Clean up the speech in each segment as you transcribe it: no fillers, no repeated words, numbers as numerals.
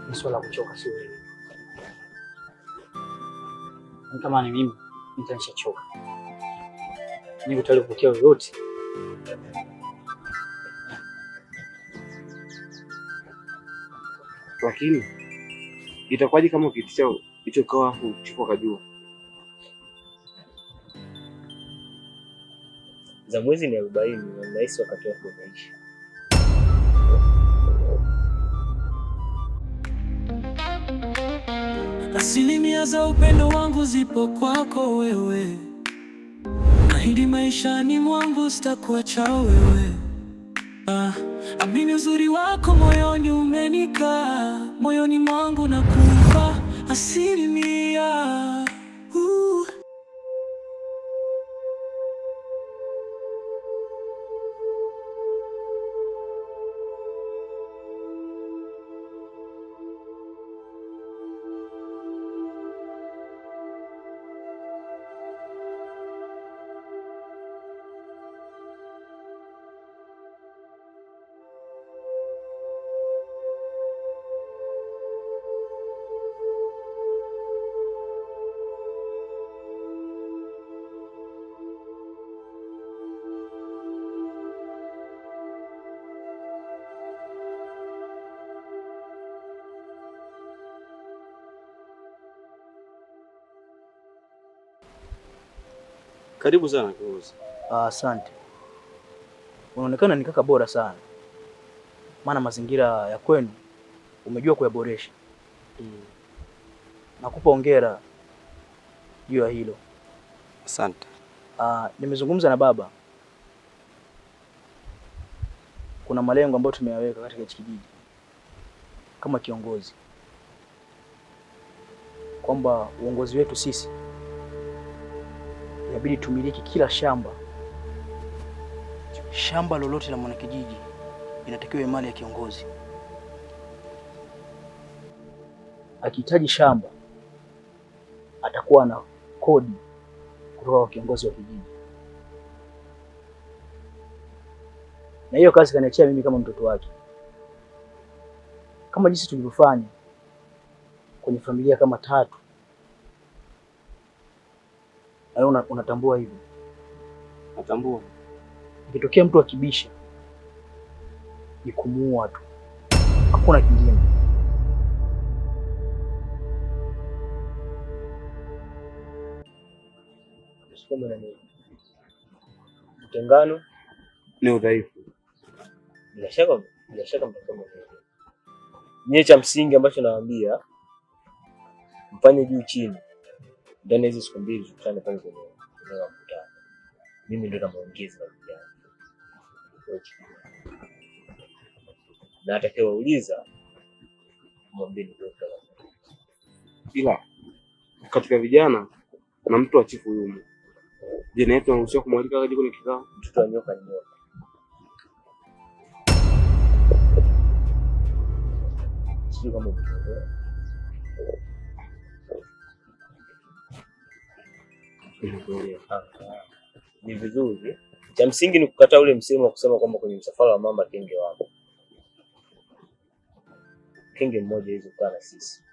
Ni swala kuchoka, si wewe. Kama ni mimi nitanishachoka. Niko tayari kupokea yoyote. Lakini itakuwaje kama ukitisha hicho kawa hapo chifu akajua? Za mwezi ni 40 na nahisi wakati wako umeisha. Asilimia za upendo wangu zipo kwako wewe. Naahidi maishani mwangu sitakuacha wewe. Amini uzuri wako moyoni umenikaa, moyoni mwangu nakupa asilimia. Karibu sana kiongozi. Asante. Unaonekana ni kaka bora sana, maana mazingira ya kwenu umejua kuyaboresha. Nakupa hongera juu ya hilo. Asante. Nimezungumza na baba. Kuna malengo ambayo tumeyaweka katika kijiji kama kiongozi, kwamba uongozi wetu sisi inabidi tumiliki kila shamba. Shamba lolote la mwanakijiji inatakiwa iwe mali ya kiongozi. Akihitaji shamba atakuwa na kodi kutoka kwa kiongozi wa kijiji, na hiyo kazi kaniachia mimi kama mtoto wake, kama jinsi tulivyofanya kwenye familia kama 3. Na wewe unatambua hivyo? Natambua. Ikitokea mtu akibisha ni kumuua tu, hakuna kingine. Utengano ni udhaifu. Bila shaka mtakoma. Nyie cha msingi ambacho nawaambia mfanye juu chini. Ndani hizo siku 2 tukutane pale kwenye mkutano. Mimi ndio namuongeza vijana. Na atakayeuliza mwambie ndio. Ila katika vijana kuna mtu wa chifu yumo. Je, na yetu anaruhusiwa kumwalika kaje kwenye kikao? Mtoto wa nyoka. Sio kama mtoto. Ni vizuri. Cha msingi ni kukataa ule msemo wa kusema kwamba kwenye msafara wa mama kenge wapo. Kenge mmoja hizo kukaa na sisi.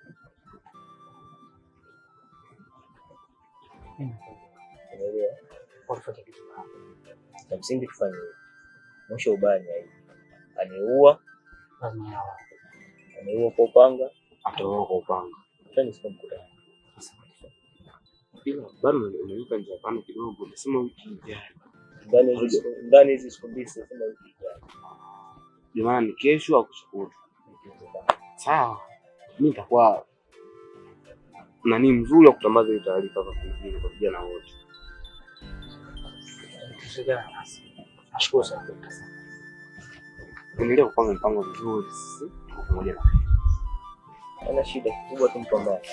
Cha msingi tufanye mwisho ubaya hivi. Aneua kwa upanga, ataua kwa upanga. Tani sikumkuta. Ila bado nimeweka njia pana kidogo, nasema wiki ijayo. Ndani hizi siku 2 nasema wiki ijayo. Jamani, kesho au kushukuru. Sawa. Mimi nitakuwa nani mzuri wa kutambaza hiyo taarifa kwa kijiji kwa vijana wote. Nashukuru sana. Endelea kupanga mpango mzuri sisi pamoja na wewe. Ana shida kubwa tumpambane.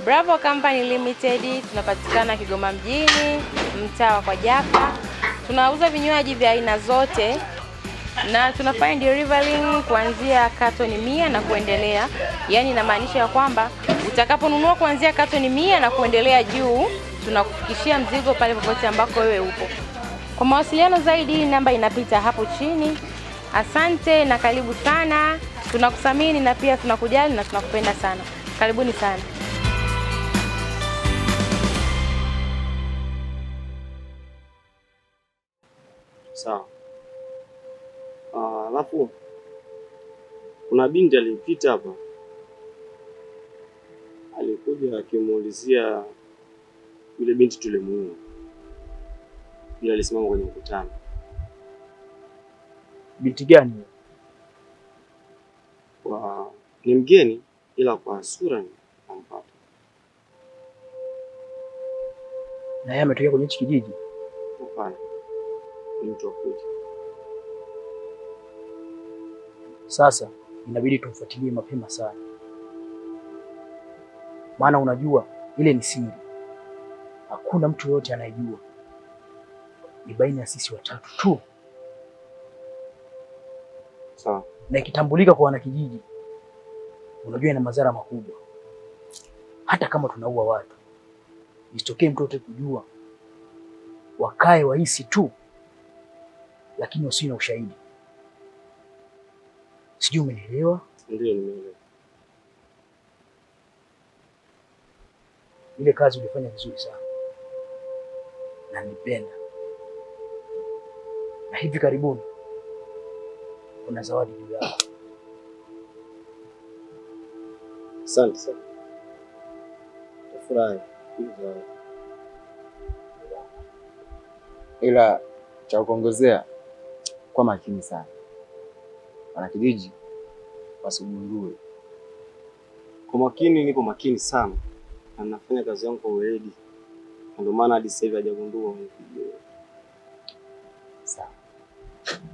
Bravo Company Limited tunapatikana Kigoma mjini, mtaa wa Kwajaka. Tunauza vinywaji vya aina zote na tunafanya delivering kuanzia katoni 100 na kuendelea. Yaani inamaanisha ya kwamba utakaponunua kuanzia katoni 100 na kuendelea juu, tunakufikishia mzigo pale popote ambako wewe upo. Kwa mawasiliano zaidi namba inapita hapo chini. Asante na karibu sana. Tunakuthamini na pia tunakujali na tunakupenda sana. Karibuni sana. Sawa. Alafu kuna binti alipita hapa, alikuja akimuulizia yule binti tulimuua, yule alisimama kwenye mkutano. Binti gani? Ni mgeni ila kwa sura nampata. Na yeye ametokea kwenye hichi kijiji? Hapana, ni mtu wa kuja. Sasa inabidi tumfuatilie mapema sana, maana unajua ile ni siri, hakuna mtu yote anayejua, ni baina ya sisi watatu tu. Sawa. Na ikitambulika kwa wanakijiji, unajua ina madhara makubwa. Hata kama tunaua watu, isitokee mtu yote kujua, wakae wahisi tu, lakini wasiwe na ushahidi. Sijui umenielewa? Ndio, nimeelewa. Ile kazi ulifanya vizuri sana na nipenda, na hivi karibuni kuna zawadi juu yako. Asante sana. Nafurahi. Ila cha kuongezea, kwa makini sana, wanakijiji wasigundue. Kwa makini, niko makini sana na nafanya kazi yangu kwa weledi, ndio maana hadi sasa hivi hajagundua. Sawa.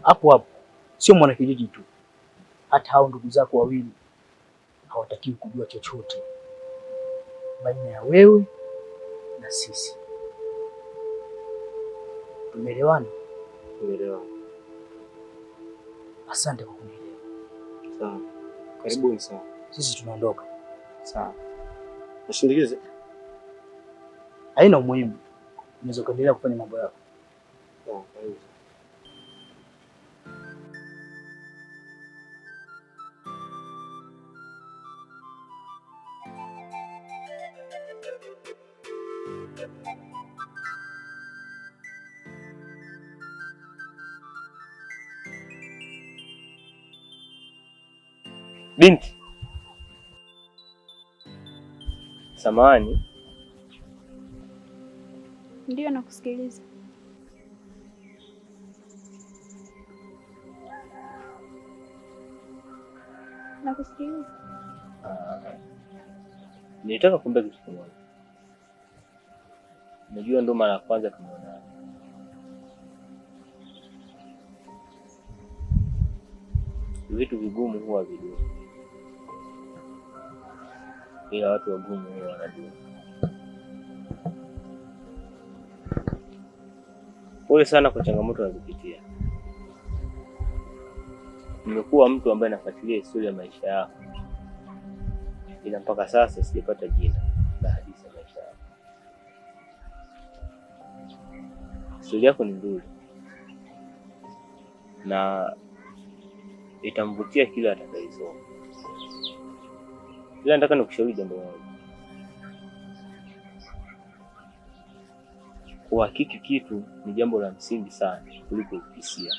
Hapo hapo, sio mwanakijiji tu, hata hao ndugu zako wawili hawatakiwi kujua chochote baina ya wewe na sisi. Tumeelewana? Tumeelewana. Asante kwa kunielewa. Sawa. Karibuni sana. Sisi tunaondoka. Sawa. Nashindikize. Haina umuhimu. Unaweza kuendelea kufanya mambo yako. Sawa, karibu. Binti, samahani. Ndio, nakusikiliza. Nakusikiliza. Nilitaka kuambia kitu kimoja. Najua ndo mara ya kwanza tumeonana. Vitu vigumu huwa vidogo, ila watu wagumu huwa wanajua. Pole sana kwa changamoto unazopitia. Nimekuwa mtu ambaye nafuatilia historia ya maisha yako, ila mpaka sasa sijapata jina la hadithi ya maisha yako. Historia yako ni nzuri na itamvutia kila atakayesoma. Ila nataka nikushauri jambo moja. Kuhakiki kitu ni jambo la msingi sana kuliko kuhisia.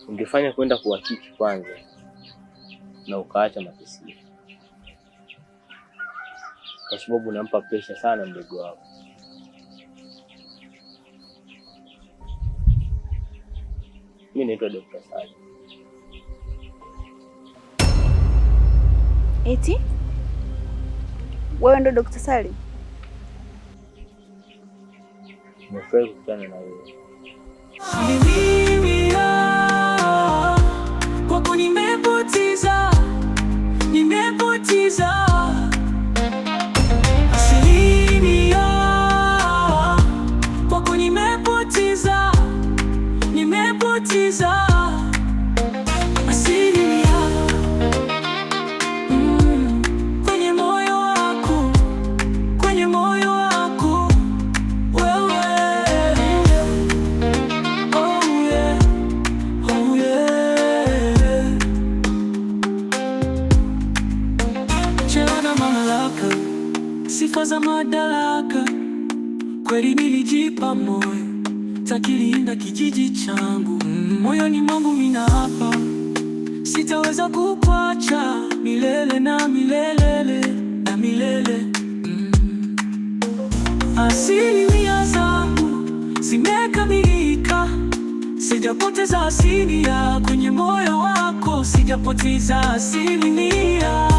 Ungefanya kwenda kuhakiki kwanza na ukaacha makisia, kwa sababu unampa presha sana mdogo wako. Mimi naitwa Dr. Salim. Eti wewe ndo Dr. Salim? Nimefurahi kukutana na wewe. Kwako nimepoteza sifa za madaraka. Kweli nilijipa moyo, takilinda kijiji changu. Moyoni mwangu mina hapa, sitaweza kukuacha milele na milele na milele. Asilimia zangu zimekamilika, sijapoteza asilia kwenye moyo wako, sijapoteza asilimia.